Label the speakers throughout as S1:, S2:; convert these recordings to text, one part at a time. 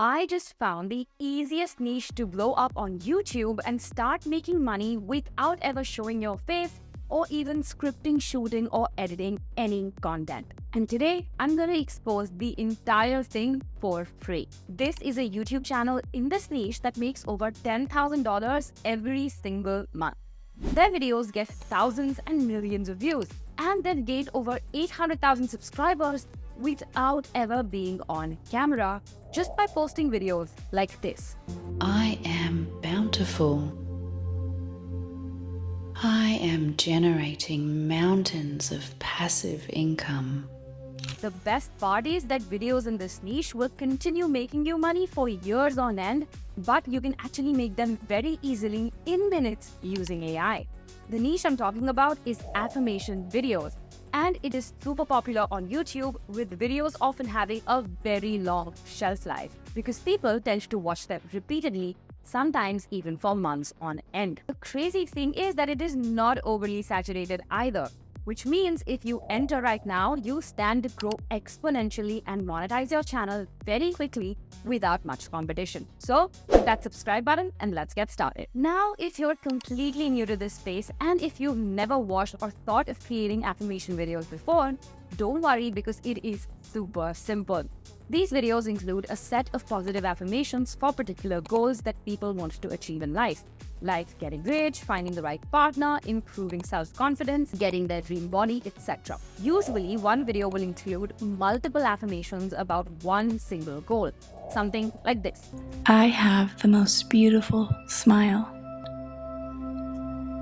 S1: I just found the easiest niche to blow up on YouTube and start making money without ever showing your face or even scripting, shooting, or editing any content. And today, I'm going to expose the entire thing for free. This is a YouTube channel in this niche that makes over $10,000 every single month. Their videos get thousands and millions of views, and they've gained over 800,000 subscribers without ever being on camera, just by posting videos like this.
S2: I am bountiful. I am generating mountains of passive income.
S1: The best part is that videos in this niche will continue making you money for years on end, but you can actually make them very easily in minutes using AI. The niche I'm talking about is affirmation videos, and it is super popular on YouTube, with videos often having a very long shelf life because people tend to watch them repeatedly, sometimes even for months on end. The crazy thing is that it is not overly saturated either, which means if you enter right now, you stand to grow exponentially and monetize your channel very quickly without much competition. So hit that subscribe button and let's get started. Now, if you're completely new to this space and if you've never watched or thought of creating affirmation videos before, don't worry because it is super simple. These videos include a set of positive affirmations for particular goals that people want to achieve in life, like getting rich, finding the right partner, improving self-confidence, getting their dream body, etc. Usually, one video will include multiple affirmations about one single goal, something like this.
S3: I have the most beautiful smile.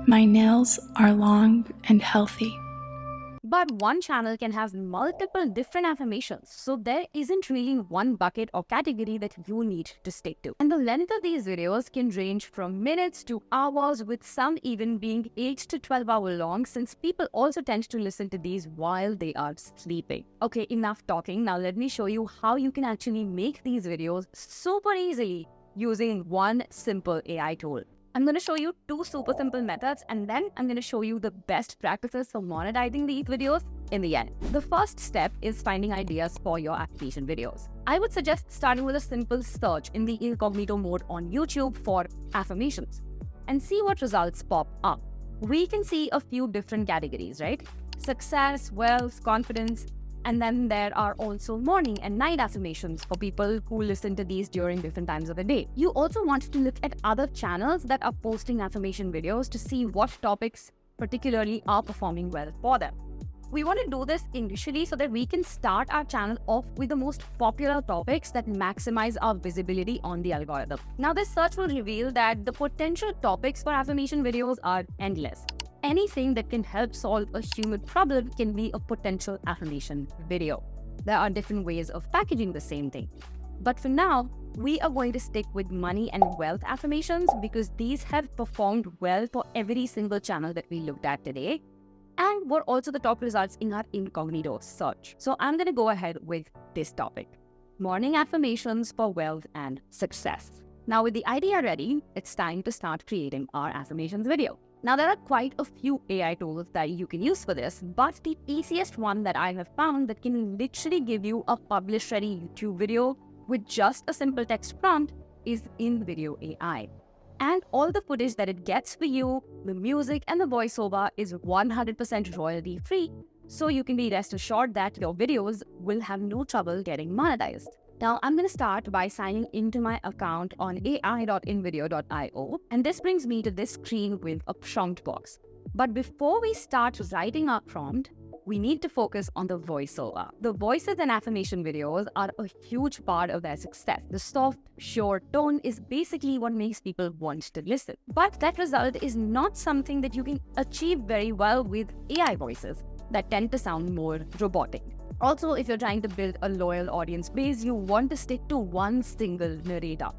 S3: My nails are long and healthy.
S1: But one channel can have multiple different affirmations, so there isn't really one bucket or category that you need to stick to. And the length of these videos can range from minutes to hours, with some even being 8 to 12 hours long, since people also tend to listen to these while they are sleeping. Okay, enough talking. Now let me show you how you can actually make these videos super easily using one simple AI tool. I'm going to show you two super simple methods, and then I'm going to show you the best practices for monetizing these videos in the end. The first step is finding ideas for your affirmation videos. I would suggest starting with a simple search in the incognito mode on YouTube for affirmations and see what results pop up. We can see a few different categories, right? Success, wealth, confidence. And then there are also morning and night affirmations for people who listen to these during different times of the day. You also want to look at other channels that are posting affirmation videos to see what topics particularly are performing well for them. We want to do this initially so that we can start our channel off with the most popular topics that maximize our visibility on the algorithm. Now, this search will reveal that the potential topics for affirmation videos are endless. Anything that can help solve a human problem can be a potential affirmation video. There are different ways of packaging the same thing. But for now, we are going to stick with money and wealth affirmations because these have performed well for every single channel that we looked at today, and were also the top results in our incognito search. So I'm going to go ahead with this topic: morning affirmations for wealth and success. Now, with the idea ready, it's time to start creating our affirmations video. Now, there are quite a few AI tools that you can use for this, but the easiest one that I have found that can literally give you a publish-ready YouTube video with just a simple text prompt is InVideo AI. And all the footage that it gets for you, the music and the voiceover, is 100% royalty-free, so you can be rest assured that your videos will have no trouble getting monetized. Now, I'm going to start by signing into my account on ai.invideo.io, and this brings me to this screen with a prompt box. But before we start writing our prompt, we need to focus on the voiceover. The voices in affirmation videos are a huge part of their success. The soft, sure tone is basically what makes people want to listen. But that result is not something that you can achieve very well with AI voices that tend to sound more robotic. Also, if you're trying to build a loyal audience base, you want to stick to one single narrator.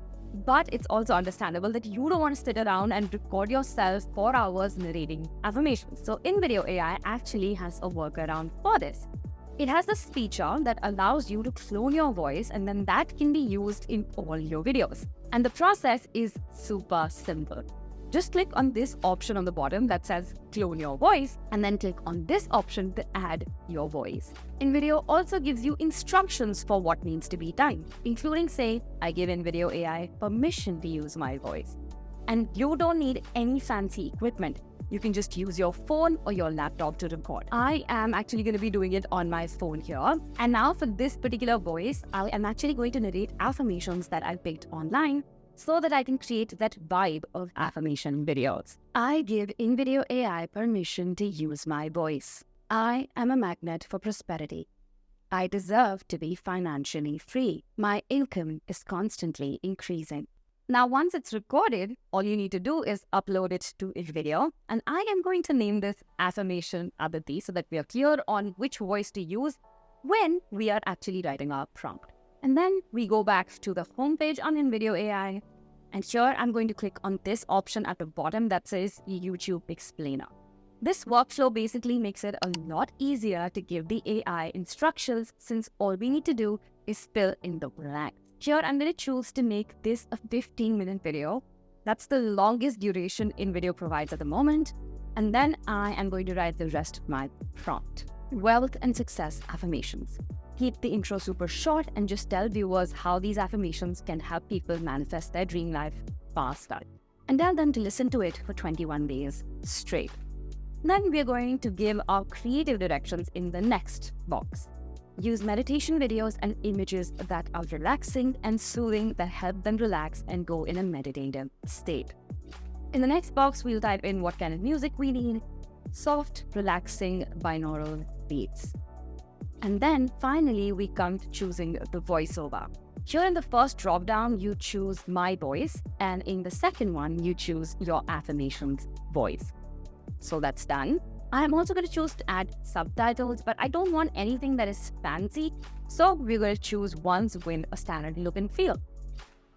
S1: But it's also understandable that you don't want to sit around and record yourself for hours narrating affirmations. So InVideo AI actually has a workaround for this. It has this feature that allows you to clone your voice, and then that can be used in all your videos. And the process is super simple. Just click on this option on the bottom that says clone your voice, and then click on this option to add your voice. InVideo also gives you instructions for what needs to be done, including say, I give InVideo AI permission to use my voice. And you don't need any fancy equipment. You can just use your phone or your laptop to record. I am actually going to be doing it on my phone here. And now for this particular voice, I am actually going to narrate affirmations that I picked online so that I can create that vibe of affirmation videos. I give InVideo AI permission to use my voice. I am a magnet for prosperity. I deserve to be financially free. My income is constantly increasing. Now, once it's recorded, all you need to do is upload it to InVideo. And I am going to name this affirmation Aditi so that we are clear on which voice to use when we are actually writing our prompt. And then we go back to the homepage on InVideo AI. And here I'm going to click on this option at the bottom that says YouTube Explainer. This workflow basically makes it a lot easier to give the AI instructions since all we need to do is fill in the blanks. Here, I'm going to choose to make this a 15-minute video. That's the longest duration InVideo provides at the moment. And then I am going to write the rest of my prompt. Wealth and success affirmations. Keep the intro super short and just tell viewers how these affirmations can help people manifest their dream life faster. And tell them to listen to it for 21 days straight. Then we're going to give our creative directions in the next box. Use meditation videos and images that are relaxing and soothing that help them relax and go in a meditative state. In the next box, we'll type in what kind of music we need. Soft, relaxing, binaural beats. And then finally, we come to choosing the voiceover. Here in the first drop-down, you choose my voice. And in the second one, you choose your affirmations voice. So that's done. I'm also going to choose to add subtitles, but I don't want anything that is fancy. So we're going to choose ones with a standard look and feel.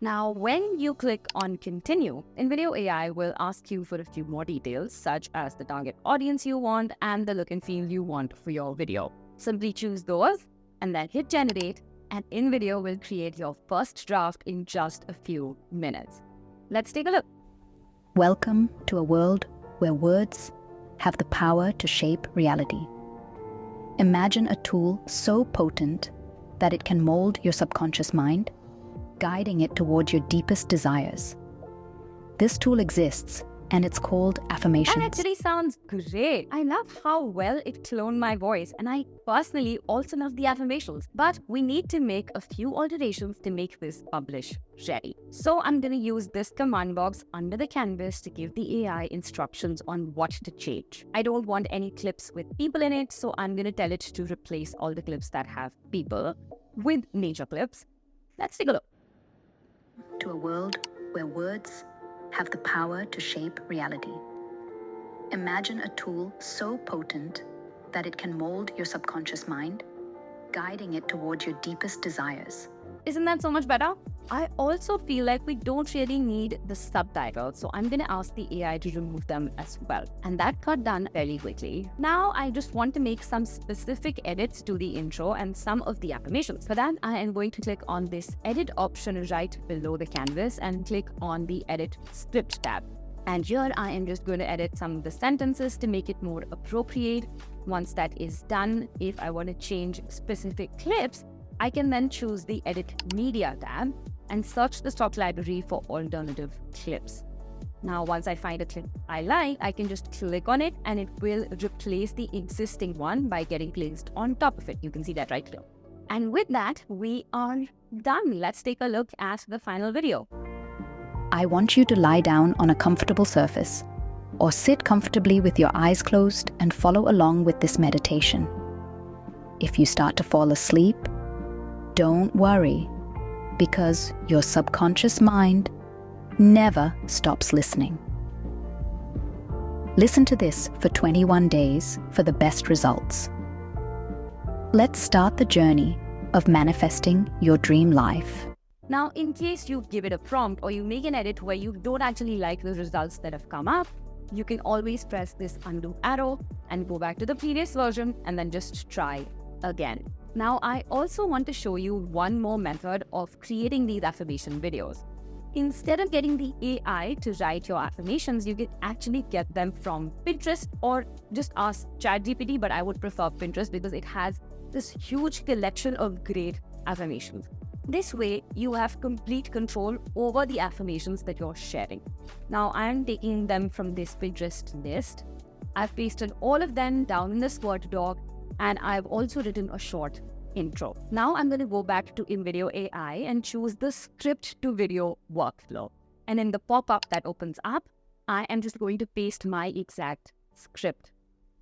S1: Now, when you click on continue, InVideo AI will ask you for a few more details, such as the target audience you want and the look and feel you want for your video. Simply choose those and then hit generate, and InVideo will create your first draft in just a few minutes. Let's take a look.
S4: Welcome to a world where words have the power to shape reality. Imagine a tool so potent that it can mold your subconscious mind, guiding it towards your deepest desires. This tool exists, and it's called Affirmation.
S1: That actually sounds great. I love how well it cloned my voice, and I personally also love the affirmations. But we need to make a few alterations to make this publish ready. So I'm going to use this command box under the canvas to give the AI instructions on what to change. I don't want any clips with people in it, so I'm going to tell it to replace all the clips that have people with nature clips. Let's take a look.
S4: To a world where words have the power to shape reality. Imagine a tool so potent that it can mold your subconscious mind, guiding it towards your deepest desires.
S1: Isn't that so much better? I also feel like we don't really need the subtitles, so I'm going to ask the AI to remove them as well. And that got done fairly quickly. Now I just want to make some specific edits to the intro and some of the affirmations. For that, I am going to click on this edit option right below the canvas and click on the edit script tab. And here I am just going to edit some of the sentences to make it more appropriate. Once that is done, if I want to change specific clips, I can then choose the Edit Media tab and search the stock library for alternative clips. Now, once I find a clip I like, I can just click on it and it will replace the existing one by getting placed on top of it. You can see that right here. And with that, we are done. Let's take a look at the final video.
S4: I want you to lie down on a comfortable surface or sit comfortably with your eyes closed and follow along with this meditation. If you start to fall asleep, don't worry, because your subconscious mind never stops listening. Listen to this for 21 days for the best results. Let's start the journey of manifesting your dream life.
S1: Now, in case you give it a prompt or you make an edit where you don't actually like the results that have come up, you can always press this undo arrow and go back to the previous version and then just try again. Now, I also want to show you one more method of creating these affirmation videos. Instead of getting the AI to write your affirmations, you can actually get them from Pinterest or just ask ChatGPT, but I would prefer Pinterest because it has this huge collection of great affirmations. This way, you have complete control over the affirmations that you're sharing. Now, I am taking them from this Pinterest list. I've pasted all of them down in the Word doc, and I've also written a short intro. Now I'm going to go back to InVideo AI and choose the script to video workflow. And in the pop-up that opens up, I am just going to paste my exact script.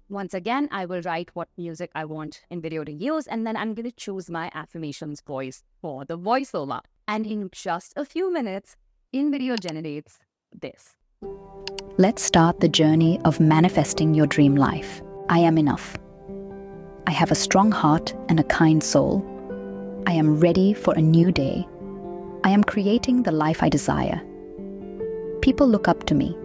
S1: Once again, I will write what music I want InVideo to use, and then I'm going to choose my affirmations voice for the voiceover. And in just a few minutes, InVideo generates this.
S4: Let's start the journey of manifesting your dream life. I am enough. I have a strong heart and a kind soul. I am ready for a new day. I am creating the life I desire. People look up to me.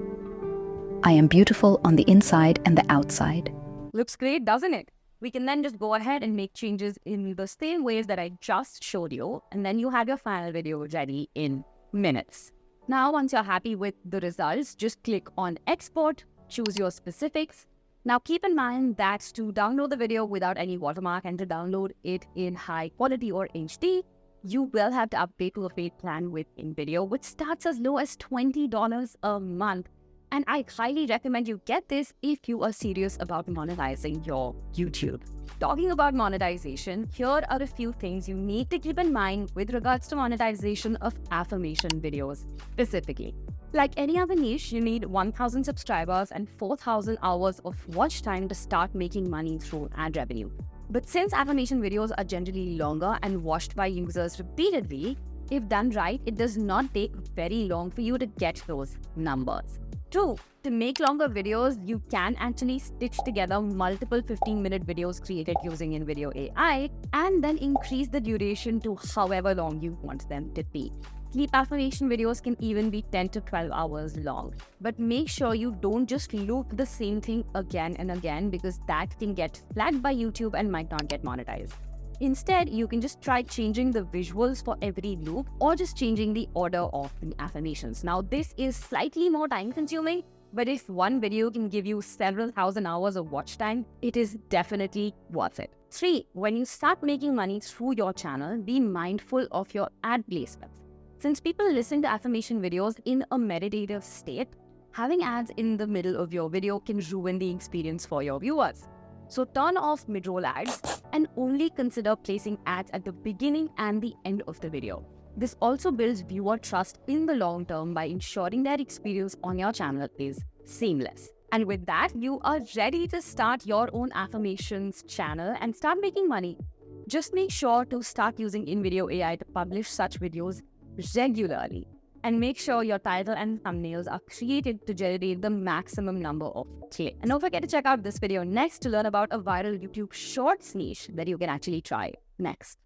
S4: I am beautiful on the inside and the outside.
S1: Looks great, doesn't it? We can then just go ahead and make changes in the same ways that I just showed you, and then you have your final video ready in minutes. Now, once you're happy with the results, just click on export, choose your specifics. Now, keep in mind that to download the video without any watermark and to download it in high quality or HD, you will have to upgrade to a paid plan with InVideo, which starts as low as $20 a month. And I highly recommend you get this if you are serious about monetizing your YouTube. Talking about monetization, here are a few things you need to keep in mind with regards to monetization of affirmation videos specifically. Like any other niche, you need 1,000 subscribers and 4,000 hours of watch time to start making money through ad revenue. But since affirmation videos are generally longer and watched by users repeatedly, if done right, it does not take very long for you to get those numbers. 2. To make longer videos, you can actually stitch together multiple 15-minute videos created using InVideo AI and then increase the duration to however long you want them to be. Sleep affirmation videos can even be 10 to 12 hours long. But make sure you don't just loop the same thing again and again because that can get flagged by YouTube and might not get monetized. Instead, you can just try changing the visuals for every loop or just changing the order of the affirmations. Now, this is slightly more time consuming, but if one video can give you several thousand hours of watch time, it is definitely worth it. 3. When you start making money through your channel, be mindful of your ad placements. Since people listen to affirmation videos in a meditative state, having ads in the middle of your video can ruin the experience for your viewers. So turn off mid-roll ads and only consider placing ads at the beginning and the end of the video. This also builds viewer trust in the long term by ensuring their experience on your channel is seamless. And with that, you are ready to start your own affirmations channel and start making money. Just make sure to start using InVideo AI to publish such videos regularly. And make sure your title and thumbnails are created to generate the maximum number of clicks. And don't forget to check out this video next to learn about a viral YouTube Shorts niche that you can actually try next.